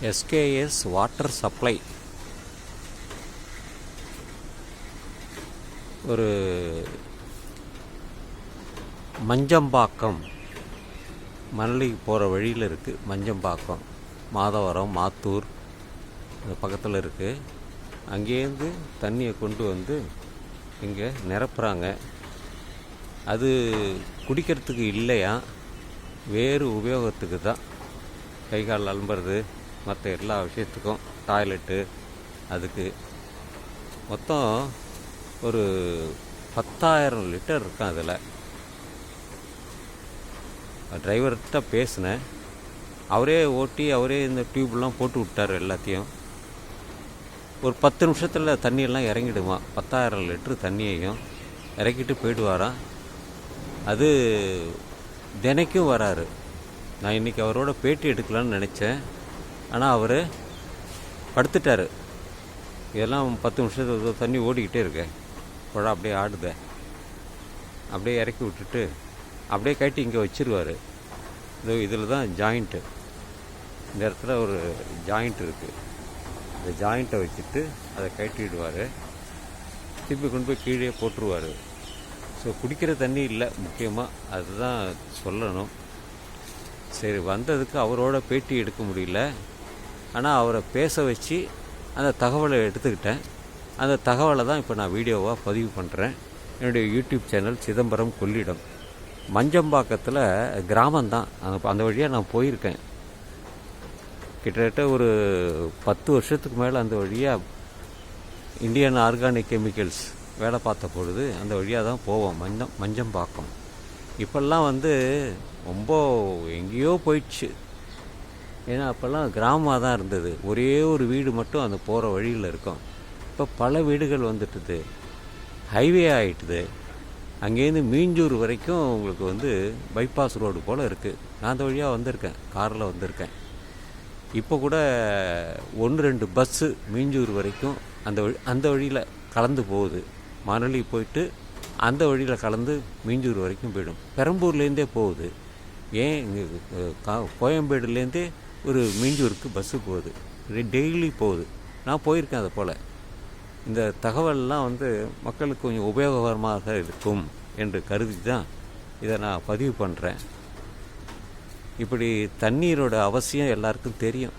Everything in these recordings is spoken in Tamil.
எஸ்கேஎஸ் வாட்டர் சப்ளை ஒரு மஞ்சம்பாக்கம் மணலி போகிற வழியில் இருக்குது. மஞ்சம்பாக்கம், மாதவரம், மாத்தூர் அது பக்கத்தில் இருக்குது. அங்கேருந்து தண்ணியை கொண்டு வந்து இங்கே நிரப்புறாங்க. அது குடிக்கிறதுக்கு இல்லையா, வேறு உபயோகத்துக்கு தான். கை கால் அலம்புறது, மற்ற எல்லா விஷயத்துக்கும், டாய்லெட்டு, அதுக்கு மொத்தம் ஒரு 10,000 லிட்டர் இருக்கும். அதில் டிரைவர்கிட்ட பேசினேன். அவரே ஓட்டி அவரே இந்த டியூப்லாம் போட்டு விட்டார். எல்லாத்தையும் ஒரு 10 நிமிஷத்தில் தண்ணியெல்லாம் இறங்கிடுமா. 10,000 லிட்டரு தண்ணியையும் இறக்கிட்டு போயிடுவாராம். அது தினைக்கும் வராரு. நான் இன்றைக்கி அவரோட பேட்டி எடுக்கலான்னு நினச்சேன். ஆனால் அவர் படுத்துட்டார். இதெல்லாம் 10 நிமிஷத்துக்கு தண்ணி ஓடிக்கிட்டே இருக்கேன். குழா அப்படியே ஆடுத, அப்படியே இறக்கி விட்டுட்டு அப்படியே கட்டி இங்கே வச்சிருவார். இதில் தான் ஜாயிண்ட்டு, இந்த இடத்துல ஒரு ஜாயிண்ட் இருக்குது. இந்த ஜாயிண்ட்டை வச்சுட்டு அதை கட்டிடுவார். திருப்பி கொண்டு போய் கீழே போட்டுருவார். ஸோ குடிக்கிற தண்ணி இல்லை முக்கியமாக, அதுதான் சொல்லணும். சரி, வந்ததுக்கு அவரோட பேட்டி எடுக்க முடியல. ஆனால் அவரை பேச வச்சு அந்த தகவலை எடுத்துக்கிட்டேன். அந்த தகவலை தான் இப்போ நான் வீடியோவாக பதிவு பண்ணுறேன். என்னுடைய யூடியூப் சேனல் சிதம்பரம் கொள்ளிடம். மஞ்சம்பாக்கத்தில் கிராமந்தான். அந்த வழியாக நான் போயிருக்கேன். கிட்டத்தட்ட ஒரு 10 வருஷத்துக்கு மேலே அந்த வழியாக இந்தியன் ஆர்கானிக் கெமிக்கல்ஸ் வேலை பார்த்த பொழுது அந்த வழியாக தான் போவோம். மஞ்சம்பாக்கம் இப்போல்லாம் ரொம்ப எங்கேயோ போயிடுச்சு. ஏன்னா அப்போல்லாம் கிராமமாக தான் இருந்தது. ஒரே ஒரு வீடு மட்டும் அந்த போகிற வழியில் இருக்கும். இப்போ பல வீடுகள் வந்துட்டுது, ஹைவே ஆகிட்டுது. அங்கேருந்து மீஞ்சூர் வரைக்கும் உங்களுக்கு பைபாஸ் ரோடு போல் இருக்குது. நான் அந்த வழியாக வந்திருக்கேன், காரில் வந்திருக்கேன். இப்போ கூட 1-2 பஸ்ஸு மீஞ்சூர் வரைக்கும் அந்த வழியில் கலந்து போகுது. மணலி போயிட்டு அந்த வழியில் கலந்து மீஞ்சூர் வரைக்கும் போயிடும். பெரம்பூர்லேருந்தே போகுது. ஏன் இங்கே கோயம்பேடுலேருந்தே ஒரு மீஞ்சூருக்கு பஸ்ஸு போகுது, டெய்லி போகுது. நான் போயிருக்கேன். அதை போல் இந்த தகவல்லாம் மக்களுக்கு கொஞ்சம் உபயோககரமாக இருக்கும் என்று கருதி தான் இதை நான் பதிவு பண்ணுறேன். இப்படி தண்ணீரோட அவசியம் எல்லாருக்கும் தெரியும்.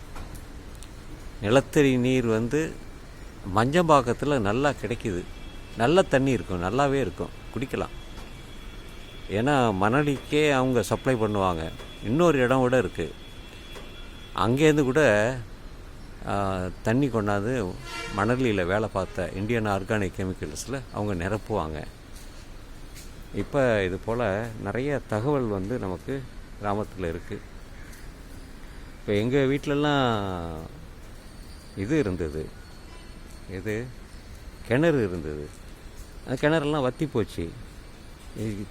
நிலத்தடி நீர் மஞ்சம்பாக்கத்தில் நல்லா கிடைக்கிது. நல்ல தண்ணி இருக்கும், நல்லாவே இருக்கும், குடிக்கலாம். ஏன்னா மணலிக்கே அவங்க சப்ளை பண்ணுவாங்க. இன்னொரு இடம் கூட இருக்குது, அங்கேருந்து கூட தண்ணி கொண்டாந்து மணலியில் வேலை பார்த்த இந்தியன் ஆர்கானிக் கெமிக்கல்ஸில் அவங்க நிரப்புவாங்க. இப்போ இது போல் நிறைய தகவல் நமக்கு கிராமத்தில் இருக்குது. இப்போ எங்கள் வீட்டிலலாம் இது இருந்தது, கிணறு இருந்தது. அந்த கிணறுலாம் வற்றி போச்சு.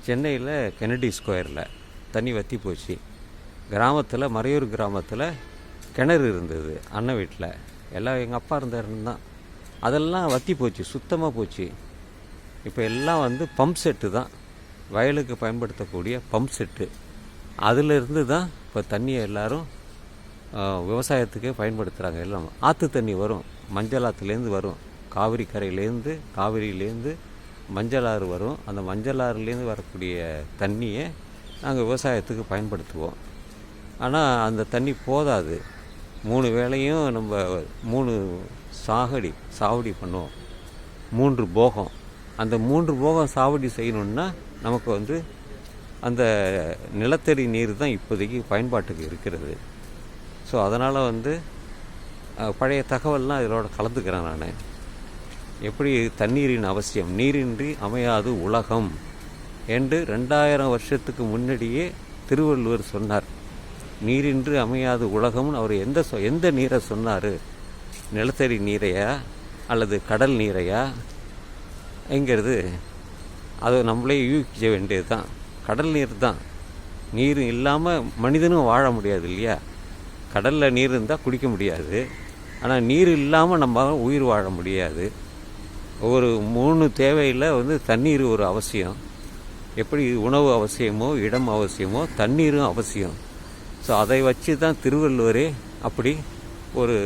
சென்னையில் கெனடி ஸ்கொயரில் தண்ணி வற்றி போச்சு. கிராமத்தில், மறையூர் கிராமத்தில் கிணறு இருந்தது அண்ணன் வீட்டில். எல்லாம் எங்கள் அப்பா இருந்தாருன்னு அதெல்லாம் வற்றி போச்சு, சுத்தமாக போச்சு. இப்போ எல்லாம் பம்ப் செட்டு தான், வயலுக்கு பயன்படுத்தக்கூடிய பம்ப் செட்டு. அதிலிருந்து தான் இப்போ தண்ணியை எல்லோரும் விவசாயத்துக்கே பயன்படுத்துகிறாங்க. எல்லாம் ஆற்று தண்ணி வரும், மஞ்சள் ஆற்றுலேருந்து வரும், காவிரி கரையிலேருந்து, காவிரியிலேருந்து மஞ்சள் ஆறு வரும். அந்த மஞ்சள் ஆறுலேருந்து வரக்கூடிய தண்ணியை நாங்கள் விவசாயத்துக்கு பயன்படுத்துவோம். ஆனால் அந்த தண்ணி போதாது. 3 வேளையும் நம்ம 3 சாவடி பண்ணுவோம். 3 போகம். அந்த 3 போகம் சாவடி செய்யணுன்னா நமக்கு அந்த நிலத்தடி நீர் தான் இப்போதைக்கு பயன்பாட்டுக்கு இருக்கிறது. ஸோ அதனால் பழைய தகவல்லாம் இதோட கலந்துக்கிறேன் நான். எப்படி தண்ணீரின் அவசியம், நீரின்றி அமையாது உலகம் என்று 2000 வருஷத்துக்கு முன்னாடியே திருவள்ளுவர் சொன்னார். நீரின்றி அமையாது உலகம்னு அவர் எந்த நீரை சொன்னார்? நிலத்தடி நீரையா அல்லது கடல் நீரையா என்கிறது அதை நம்மளே யூகிக்க வேண்டியது தான். கடல் நீர் தான். நீர் இல்லாமல் மனிதனும் வாழ முடியாது இல்லையா? கடலில் நீர் இருந்தால் குடிக்க முடியாது. ஆனால் நீர் இல்லாமல் நம்ம உயிர் வாழ முடியாது. ஒரு 3 தேவையில் தண்ணீர் ஒரு அவசியம். எப்படி உணவு அவசியமோ, இடம் அவசியமோ, தண்ணீரும் அவசியம். ஸோ அதை வச்சு தான் திருவள்ளுவரே அப்படி ஒரு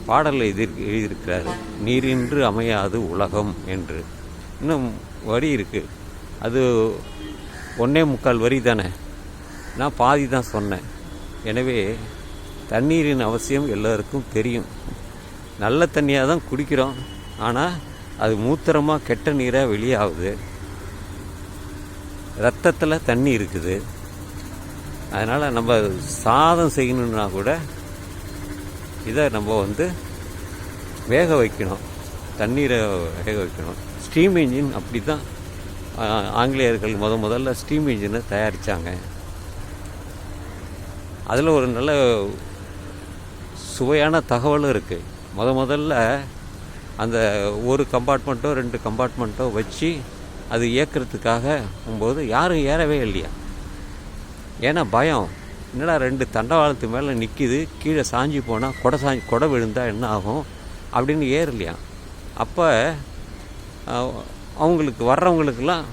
பாடல் எழுதியிருக்கிறாரு, நீரின்றி அமையாது உலகம் என்று. இன்னும் வரி இருக்குது, அது 1.25 வரி தானே, நான் பாதி தான் சொன்னேன். எனவே தண்ணீரின் அவசியம் எல்லோருக்கும் தெரியும். நல்ல தண்ணியாக தான் குடிக்கிறோம், ஆனால் அது மூத்திரமாக கெட்ட நீராக வெளியாகுது. ரத்தத்தில் தண்ணி இருக்குது. அதனால் நம்ம சாதம் செய்யணுன்னா கூட இதை நம்ம வேக வைக்கணும், தண்ணீரை வேக வைக்கணும். ஸ்டீம் இன்ஜின் அப்படி தான் ஆங்கிலேயர்கள் முதல்ல ஸ்டீம் இன்ஜினை தயாரித்தாங்க. அதில் ஒரு நல்ல சுவையான தகவலும் இருக்குது. முதல்ல அந்த ஒரு கம்பார்ட்மெண்ட்டோ 2 கம்பார்ட்மெண்ட்டோ வச்சு அது இயக்கிறதுக்காக போகும்போது யாரும் ஏறவே இல்லையா. ஏன்னா பயம், என்னடா 2 தண்டவாளத்து மேலே நிற்கிது, கீழே சாஞ்சி போனால் கொடை விழுந்தால் என்ன ஆகும் அப்படின்னு ஏறலையா. அப்போ அவங்களுக்கு வர்றவங்களுக்கெல்லாம்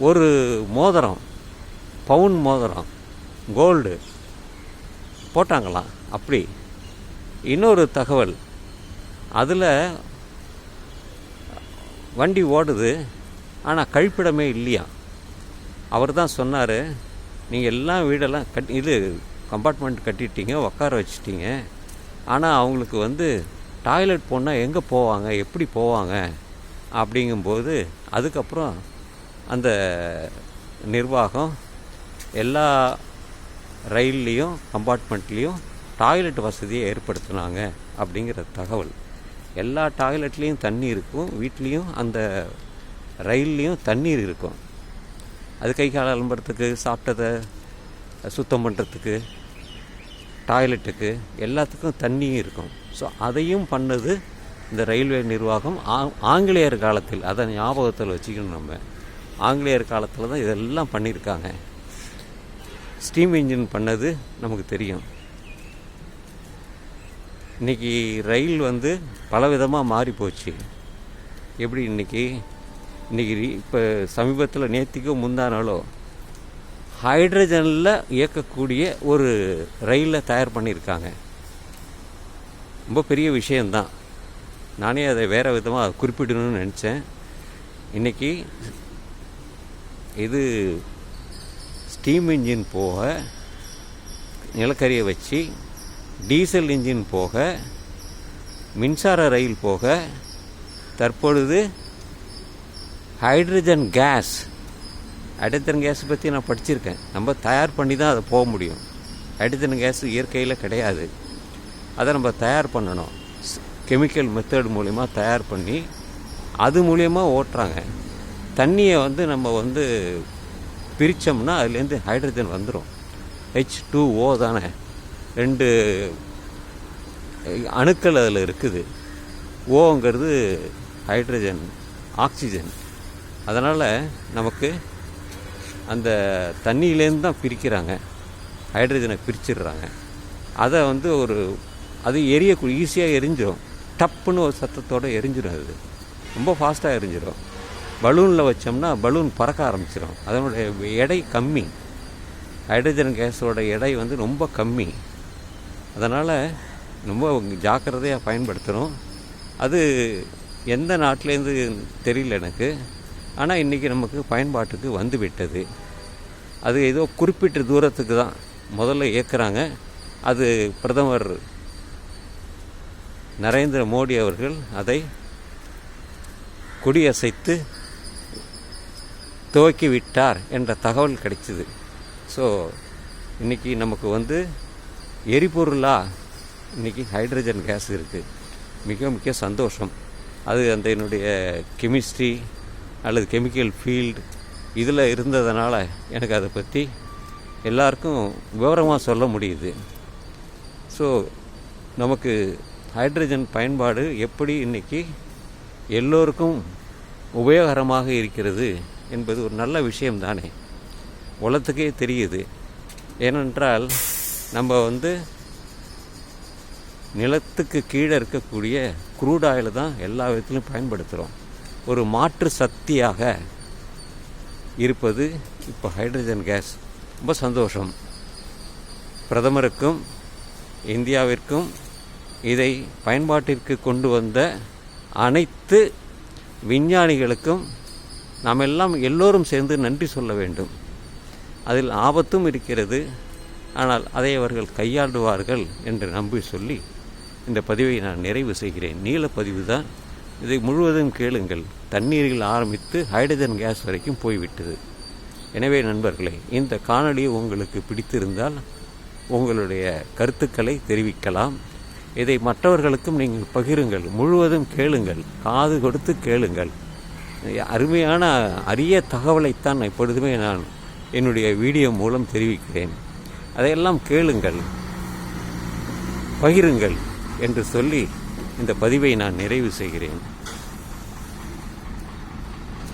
ஒரு மோதிரம், பவுன் மோதிரம், கோல்டு போட்டாங்களாம். அப்படி இன்னொரு தகவல், அதில் வண்டி ஓடுது, ஆனால் கழிப்பிடமே இல்லையா. அவர் தான் சொன்னார், நீங்கள் எல்லாம் வீடெல்லாம் இது கம்பார்ட்மெண்ட் கட்டிட்டீங்க, உட்கார வச்சிட்டீங்க, ஆனால் அவங்களுக்கு டாய்லெட் போனால் எங்கே போவாங்க, எப்படி போவாங்க அப்படிங்கும்போது அதுக்கப்புறம் அந்த நிர்வாகம் எல்லா ரயில்லையும் கம்பார்ட்மெண்ட்லேயும் டாய்லெட் வசதியை ஏற்படுத்தினாங்க அப்படிங்கிற தகவல். எல்லா டாய்லெட்லேயும் தண்ணி இருக்கும், வீட்லேயும் அந்த ரயில்லையும் தண்ணீர் இருக்கும். அது கை கால் அலம்புறதுக்கு, சாப்பிட்டதை சுத்தம் பண்ணுறதுக்கு, டாய்லெட்டுக்கு, எல்லாத்துக்கும் தண்ணியும் இருக்கும். ஸோ அதையும் பண்ணது இந்த ரயில்வே நிர்வாகம் ஆங்கிலேயர் காலத்தில். அதை ஞாபகத்தில் வச்சுக்கணும். நம்ம ஆங்கிலேயர் காலத்தில் தான் இதெல்லாம் பண்ணியிருக்காங்க. ஸ்டீம் இன்ஜின் பண்ணது நமக்கு தெரியும். இன்றைக்கி ரயில் பலவிதமாக மாறி போச்சு. எப்படி இன்றைக்கி இப்போ சமீபத்தில் நேற்றுக்கோ முந்தானாலோ ஹைட்ரஜனில் இயக்கக்கூடிய ஒரு ரயிலை தயார் பண்ணியிருக்காங்க. ரொம்ப பெரிய விஷயந்தான். நானே அதை வேறு விதமாக குறிப்பிடணும்னு நினச்சேன். இன்றைக்கி இது ஸ்டீம் இன்ஜின் போக, நிலக்கரியை வச்சு, டீசல் இன்ஜின் போக, மின்சார ரயில் போக, தற்பொழுது ஹைட்ரஜன் கேஸ் பற்றி நான் படிச்சிருக்கேன். நம்ம தயார் பண்ணி தான் அதை போக முடியும். ஹைட்ரஜன் கேஸ் இயற்கையில் கிடையாது. அதை நம்ம தயார் பண்ணணும். கெமிக்கல் மெத்தட் மூலிமா தயார் பண்ணி அது மூலிமா ஓட்டுறாங்க. தண்ணியை நம்ம பிரித்தோம்னா அதுலேருந்து ஹைட்ரஜன் வந்துடும். H2O தானே, 2 அணுக்கள் அதில் இருக்குது. ஓங்கிறது ஹைட்ரஜன், ஆக்சிஜன். அதனால் நமக்கு அந்த தண்ணியிலேருந்து தான் பிரிக்கிறாங்க, ஹைட்ரஜனை பிரிச்சிடுறாங்க. அதை அது ஈஸியாக எரிஞ்சிடும். டப்புன்னு ஒரு சத்தத்தோடு எரிஞ்சிடும். அது ரொம்ப ஃபாஸ்ட்டாக எரிஞ்சிடும். பலூனில் வச்சோம்னா பலூன் பறக்க ஆரம்பிச்சிடும். அதனுடைய எடை கம்மி. ஹைட்ரஜன் கேஸோட எடை ரொம்ப கம்மி. அதனால் ரொம்ப ஜாக்கிரதையாக பயன்படுத்தணும். அது எந்த நாட்டிலேருந்து தெரியல எனக்கு, ஆனால் இன்றைக்கி நமக்கு பயன்பாட்டுக்கு வந்து விட்டது. அது ஏதோ குறிப்பிட்ட தூரத்துக்கு தான் முதல்ல இயக்குறாங்க. அது பிரதமர் நரேந்திர மோடி அவர்கள் அதை கொடியசைத்து துவக்கி விட்டார் என்ற தகவல் கிடைச்சிது. ஸோ இன்றைக்கி நமக்கு எரிபொருளாக இன்றைக்கி ஹைட்ரஜன் கேஸ் இருக்குது. மிக சந்தோஷம். அது என்னுடைய கெமிஸ்ட்ரி அல்லது கெமிக்கல் ஃபீல்டு இதில் இருந்ததுனால எனக்கு அதை பற்றி எல்லாருக்கும் விவரமாக சொல்ல முடியுது. ஸோ நமக்கு ஹைட்ரஜன் பயன்பாடு எப்படி இன்றைக்கி எல்லோருக்கும் உபயோகரமாக இருக்கிறது என்பது ஒரு நல்ல விஷயம்தானே, உலகத்துக்கே தெரியுது. ஏனென்றால் நம்ம நிலத்துக்கு கீழே இருக்கக்கூடிய க்ரூட் ஆயில் தான் எல்லா விதத்திலும் பயன்படுத்துகிறோம். ஒரு மாற்று சக்தியாக இருப்பது இப்போ ஹைட்ரஜன் கேஸ். ரொம்ப சந்தோஷம். பிரதமருக்கும் இந்தியாவிற்கும் இதை பயன்பாட்டிற்கு கொண்டு வந்த அனைத்து விஞ்ஞானிகளுக்கும் நாம் எல்லோரும் சேர்ந்து நன்றி சொல்ல வேண்டும். அதில் ஆபத்தும் இருக்கிறது, ஆனால் அதை அவர்கள் கையாளுவார்கள் என்று நம்பி சொல்லி இந்த பதிவை நான் நிறைவு செய்கிறேன். நீல பதிவு தான், இதை முழுவதும் கேளுங்கள். தண்ணீரில் ஆரம்பித்து ஹைட்ரஜன் கேஸ் வரைக்கும் போய்விட்டது. எனவே நண்பர்களே, இந்த காணொளி உங்களுக்கு பிடித்திருந்தால் உங்களுடைய கருத்துக்களை தெரிவிக்கலாம். இதை மற்றவர்களுக்கும் நீங்கள் பகிருங்கள். முழுவதும் கேளுங்கள், காது கொடுத்து கேளுங்கள். அருமையான அரிய தகவலைத்தான் எப்பொழுதுமே நான் என்னுடைய வீடியோ மூலம் தெரிவிக்கிறேன். அதையெல்லாம் கேளுங்கள், பகிருங்கள் என்று சொல்லி இந்த பதிவை நான் நிறைவு செய்கிறேன்.